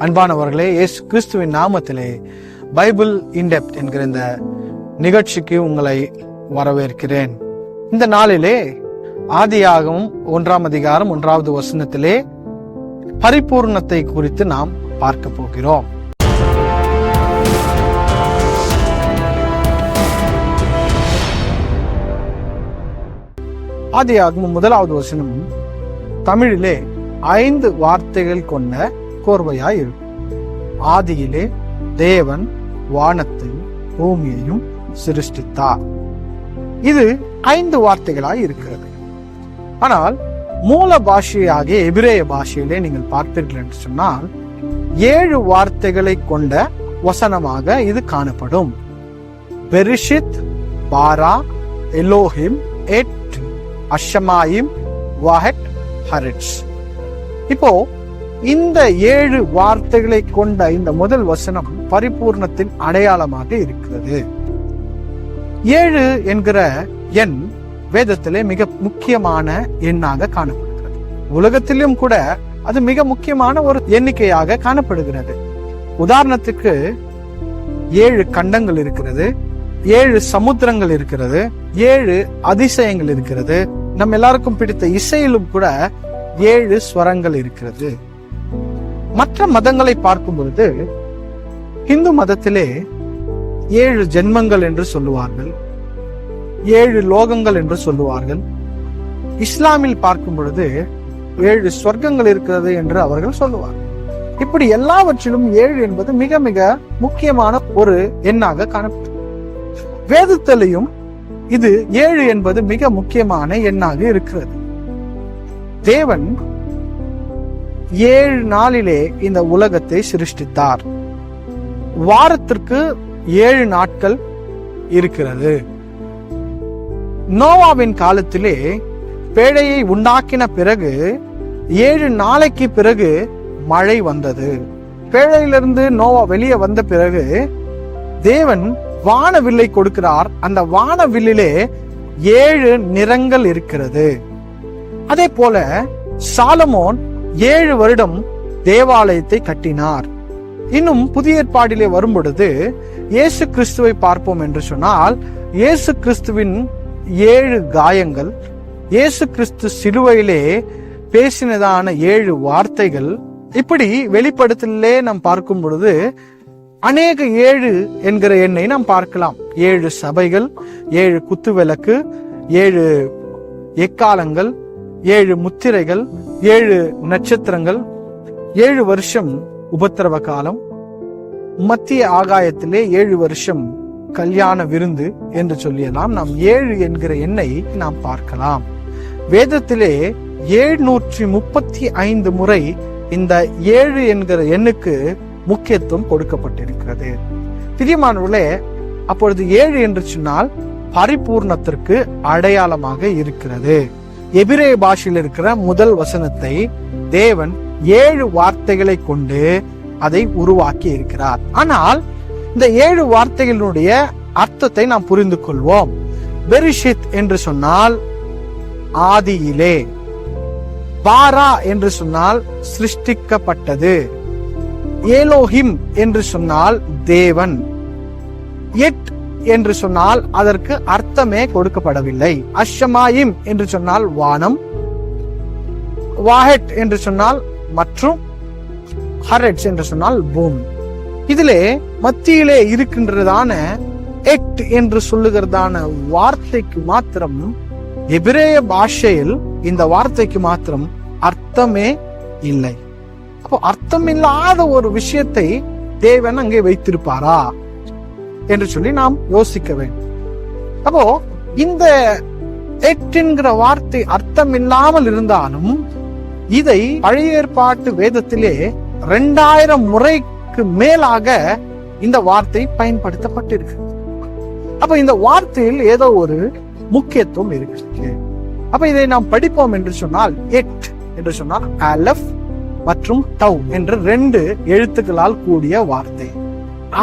அன்பானவர்களே, இயேசு கிறிஸ்துவின் நாமத்திலே பைபிள் இன்டெப்த் என்கிற இந்த நிகழ்ச்சிக்கு உங்களை வரவேற்கிறேன். இந்த நாளிலே ஆதியாகமம் 1ஆம் அதிகாரம் 1வது வசனத்திலே பரிபூர்ணத்தை குறித்து நாம் பார்க்க போகிறோம். ஆதியாகமம் 1வது வசனம் தமிழிலே 5 வார்த்தைகள் கொண்ட கோர்வையாய் இருக்கும். ஆதியிலே தேவன் வானத்தையும் பூமியையும் சிருஷ்டித்தார். இது 5 வார்த்தைகளாய் இருக்கிறது. ஆனால் மூல பாஷையாகிய எபிரேய பாஷையிலே நீங்கள் பார்ப்பீர்கள் என்று சொன்னால் 7 வார்த்தைகளை கொண்ட வசனமாக இது காணப்படும். பெரிஷித், பாரா, எலோஹிம், எட், அஷமாயிம், வாஹெட், ஹரெட்ஸ். இப்போ இந்த 7 வார்த்தைகளை கொண்ட இந்த முதல் வசனம் பரிபூர்ணத்தின் அடையாளமாக இருக்கிறது. 7 என்கிற எண் வேதத்திலே மிக முக்கியமான எண்ணாக காணப்படுகிறது. உலகத்திலும் கூட அது மிக முக்கியமான ஒரு எண்ணிக்கையாக காணப்படுகிறது. உதாரணத்துக்கு 7 கண்டங்கள் இருக்கிறது, 7 சமுத்திரங்கள் இருக்கிறது, 7 அதிசயங்கள் இருக்கிறது. நம்ம எல்லாருக்கும் பிடித்த இசையிலும் கூட 7 ஸ்வரங்கள் இருக்கிறது. மற்ற மதங்களை பார்க்கும் பொழுது இந்து மதத்திலே 7 ஜென்மங்கள் என்று சொல்லுவார்கள், 7 லோகங்கள் என்று சொல்லுவார்கள். இஸ்லாமில் பார்க்கும் பொழுது 7 சொர்க்கங்கள் இருக்கிறது என்று அவர்கள் சொல்லுவார்கள். இப்படி எல்லாவற்றிலும் 7 என்பது மிக மிக முக்கியமான ஒரு எண்ணாக காணப்படும். வேதத்திலையும் இது 7 என்பது மிக முக்கியமான எண்ணாக இருக்கிறது. தேவன் 7 நாளிலே இந்த உலகத்தை சிருஷ்டித்தார். வாரத்திற்கு 7 நாட்கள் இருக்கிறது. நோவாவின் காலத்திலே பேழையை உண்டாக்கின பிறகு 7 நாளைக்கு பிறகு மழை வந்தது. பேழையிலிருந்து நோவா வெளியே வந்த பிறகு தேவன் வானவில்லை கொடுக்கிறார். அந்த வானவில்லிலே 7 நிறங்கள் இருக்கிறது. அதே போல சாலமோன் 7 வருடம் தேவாலயத்தை கட்டினார். இன்னும் புதிய ஏற்பாடிலே வரும் பொழுது இயேசு கிறிஸ்துவை பார்ப்போம் என்று சொன்னால் இயேசு கிறிஸ்துவின் 7 காயங்கள், இயேசு கிறிஸ்து சிலுவையிலே பேசினதான 7 வார்த்தைகள், இப்படி வெளிப்படுத்தலே நாம் பார்க்கும் பொழுது அநேக 7 என்கிற எண்ணை நாம் பார்க்கலாம். 7 சபைகள், 7 குத்துவிளக்கு, 7 எக்காலங்கள், 7 முத்திரைகள், 7 நட்சத்திரங்கள், 7 வருஷம் உபத்திரவ காலம், மத்திய ஆகாயத்திலே 7 வருஷம் கல்யாண விருந்து என்று சொல்லியெல்லாம் நாம் 7 என்கிற எண்ணை நாம் பார்க்கலாம். வேதத்திலே 735 முறை இந்த 7 என்கிற எண்ணுக்கு முக்கியத்துவம் கொடுக்கப்பட்டிருக்கிறது. பிரியமானவர்களே, அப்பொழுது 7 என்று சொன்னால் பரிபூர்ணத்திற்கு அடையாளமாக இருக்கிறது. எபிரேய பாஷையில் இருக்கிற முதல் வசனத்தை தேவன் 7 வார்த்தைகளை கொண்டு அதை உருவாக்கி இருக்கிறார். ஆனால் இந்த 7 வார்த்தைகளுடைய அர்த்தத்தை நாம் புரிந்து கொள்வோம். பெரிஷித் என்று சொன்னால் ஆதியிலே, பாரா என்று சொன்னால் சிருஷ்டிக்கப்பட்டது, ஏலோஹிம் என்று சொன்னால் தேவன், எட் என்று சொன்னால் அதற்கு அர்த்தமே கொடுக்கப்படவில்லை, அஷமாயிம் என்று சொன்னால் வானம், வாஹெட் என்று சொன்னால் மற்றும், ஹரெட்ஸ் என்று சொன்னால் பூமி. இதிலே மத்தியிலே இருக்கின்றதான எட் என்று சொல்லுகிறதான வார்த்தைக்கு மாத்திரம் எபிரேய பாஷையில் இந்த வார்த்தைக்கு மாத்திரம் அர்த்தமே இல்லை. அப்போ அர்த்தமில்லாத ஒரு விஷயத்தை தேவன் அங்கே வைத்திருப்பாரா என்று சொல்லி நாம் யோசிக்க வேண்டும். அப்போ இந்த எட் என்கிற வார்த்தை அர்த்தம் இல்லாமல் இருந்தாலும் இதை பழைய ஏற்பாட்டு வேதத்திலே 2000 முறைக்கு மேலாக இந்த வார்த்தை பயன்படுத்தப்பட்டிருக்கு. அப்ப இந்த வார்த்தையில் ஏதோ ஒரு முக்கியத்துவம் இருக்கு. அப்ப இதை நாம் படிப்போம் என்று சொன்னால் எட் என்று சொன்னால் அலஃப் மற்றும் டவ் என்ற 2 எழுத்துக்களால் கூடிய வார்த்தை.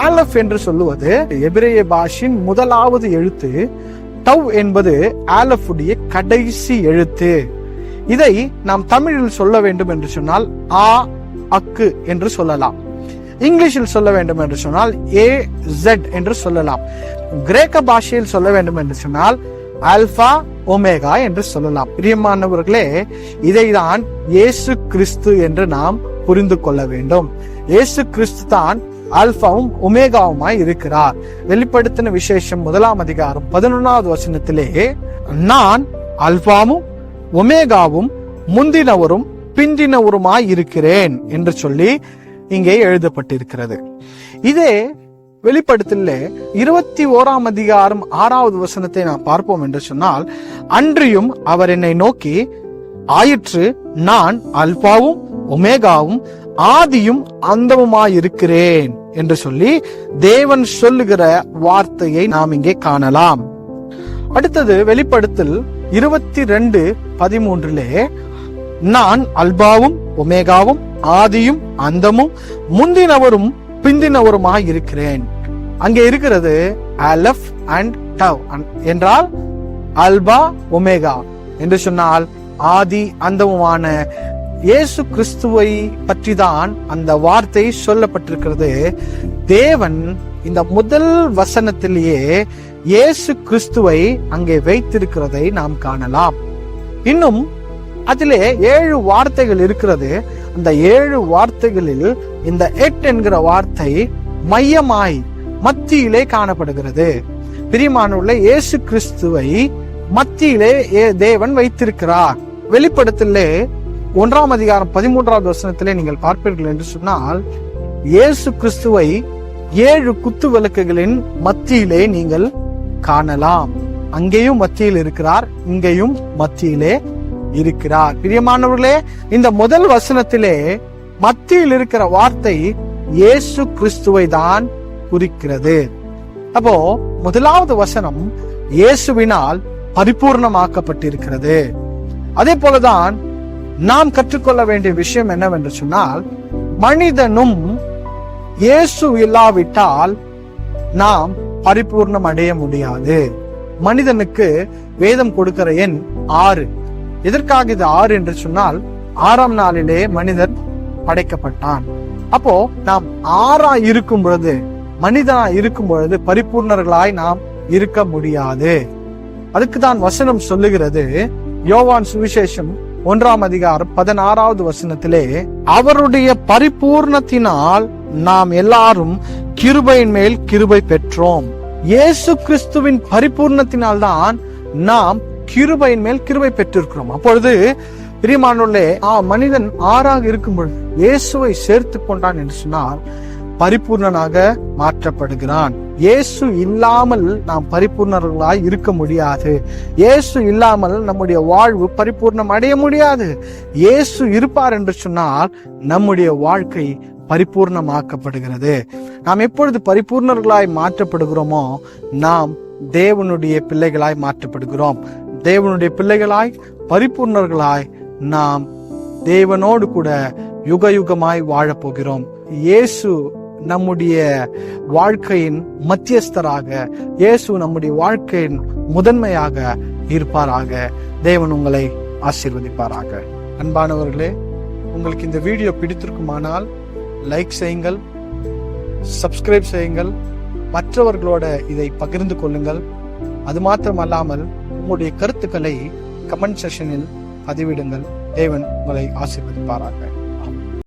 ஆலஃப் என்று சொல்லுவது எபிரேய பாஷையின் முதலாவது எழுத்து. டவ் என்பது ஆலஃபுடைய கடைசி எழுத்து. இதை நாம் தமிழில் சொல்ல வேண்டும் என்று சொன்னால் ஆ அக்கு என்று சொல்லலாம். இங்கிலீஷில் சொல்ல வேண்டும் என்று சொன்னால் AZ என்று சொல்லலாம். கிரேக்க பாஷையில் சொல்ல வேண்டும் என்று சொன்னால் ஆல்பா ஒமேகா என்று சொல்லலாம். பிரியமானவர்களே, இதைதான் இயேசு கிறிஸ்து என்று நாம் புரிந்து கொள்ள வேண்டும். இயேசு கிறிஸ்து தான் ஆல்பாவும் ஒமேகாவுமாய் இருக்கிறார். வெளிப்படுத்தின விசேஷம் 1 அதிகாரம் 11வது வசனத்திலே, நான் அல்பாவும் ஒமேகாவும் முந்தினவரும் பிந்தினவருமாய் இருக்கிறேன் என்று சொல்லி இங்கே எழுதப்பட்டிருக்கிறது. இதே வெளிப்படுத்தல 21 அதிகாரம் 6வது வசனத்தை நாம் பார்ப்போம் என்று சொன்னால், அன்றியும் அவர் என்னை நோக்கி, ஆயிற்று, நான் அல்பாவும் ஒமேகாவும் ஆதியும் அந்தமுமாயிருக்கிறேன் என்று சொல்லி தேவன் சொல்லுகிற வார்த்தையை நாம் இங்கே காணலாம். அடுத்தது வெளிப்படுத்தல் 22:13, நான் அல்பாவும் ஒமேகாவும் ஆதியும் அந்தமும் முந்தினவரும் பிந்தினவருமாய் இருக்கிறேன். அங்கே இருக்கிறது அலஃப் அண்ட் டவ் என்றால் அல்பா ஒமேகா என்று சொன்னால் ஆதி அந்தமுமான இயேசு கிறிஸ்துவை பற்றி தான் அந்த வார்த்தை சொல்லப்பட்டிருக்கிறது. தேவன் இந்த முதல் வசனத்திலேயே இயேசு கிறிஸ்துவை அங்கே வைத்திருக்கிறதை நாம் காணலாம். இன்னும் அதிலே 7 வார்த்தைகள் இருக்கிறது. அந்த 7 வார்த்தைகளில் இந்த எட் என்கிற வார்த்தை மையமாய் மத்தியிலே காணப்படுகிறது. பிரியமானவர்களே, இயேசு கிறிஸ்துவை மத்தியிலே தேவன் வைத்திருக்கிறார். வெளிப்படுத்தலே 1 அதிகாரம் 13வது வசனத்திலே நீங்கள் பார்ப்பீர்கள் என்று சொன்னால், இயேசு கிறிஸ்துவை 7 குத்து விளக்குகளின் மத்தியிலே நீங்கள் காணலாம். அங்கேயும் மத்தியில் இருக்கிறார், இங்கேயும் மத்தியிலே இருக்கிறார். பிரியமானவர்களே, இந்த முதல் வசனத்திலே மத்தியில் இருக்கிற வார்த்தை இயேசு கிறிஸ்துவை தான் குறிக்கிறது. அப்போ முதலாவது வசனம் இயேசுவினால் பரிபூர்ணமாக்கப்பட்டிருக்கிறது. அதே போலதான் நாம் கற்றுக்கொள்ள வேண்டிய விஷயம் என்னவென்று சொன்னால், மனிதனும் இயேசு இல்லாவிட்டால் நாம் பரிபூர்ணம் அடைய முடியாது. மனிதனுக்கு வேதம் கொடுக்கிற எண் 6. எதற்காக இது 6 என்று சொன்னால், 6ஆம் நாளிலே மனிதன் படைக்கப்பட்டான். அப்போ நாம் 6ஆ இருக்கும் பொழுது, மனிதனா இருக்கும் பொழுது பரிபூர்ணர்களாய் நாம் இருக்க முடியாது. அதுக்குதான் வசனம் சொல்லுகிறது. யோவான் சுவிசேஷம் 1 அதிகாரம் 16வது வசனத்திலே, அவருடைய பரிபூர்ணத்தினால் நாம் எல்லாரும் கிருபையின் மேல் கிருபை பெற்றோம். இயேசு கிறிஸ்துவின் பரிபூர்ணத்தினால் தான் நாம் கிருபையின் மேல் கிருபை பெற்றிருக்கிறோம். அப்பொழுது பிரியமானவர்களே, மனிதன் 6ஆக இருக்கும் பொழுது இயேசுவை சேர்த்து கொண்டான் என்று சொன்னால் பரிபூர்ணனாக மாற்றப்படுகிறான். இயேசு இல்லாமல் நாம் பரிபூர்ணர்களாய் இருக்க முடியாது. இயேசு இல்லாமல் நம்முடைய வாழ்வு பரிபூர்ணம் அடைய முடியாது. இயேசு இருப்பார் என்று சொன்னால் நம்முடைய வாழ்க்கை பரிபூர்ணமாக்கப்படுகிறது. நாம் எப்பொழுது பரிபூர்ணர்களாய் மாற்றப்படுகிறோமோ நாம் தேவனுடைய பிள்ளைகளாய் மாற்றப்படுகிறோம். தேவனுடைய பிள்ளைகளாய் பரிபூர்ணர்களாய் நாம் தேவனோடு கூட யுக யுகமாய் வாழப்போகிறோம். இயேசு நம்முடைய வாழ்க்கையின் மத்தியஸ்தராக, இயேசு நம்முடைய வாழ்க்கையின் முதன்மையாக இருப்பாராக. தேவன் உங்களை ஆசீர்வதிப்பாராக. அன்பானவர்களே, உங்களுக்கு இந்த வீடியோ பிடித்திருக்குமானால் லைக் செய்யுங்கள், சப்ஸ்கிரைப் செய்யுங்கள், மற்றவர்களோட இதை பகிர்ந்து கொள்ளுங்கள். அது மாத்திரமல்லாமல் உங்களுடைய கருத்துக்களை கமெண்ட் செக்ஷனில் பதிவிடுங்கள். தேவன் உங்களை ஆசீர்வதிப்பாராக.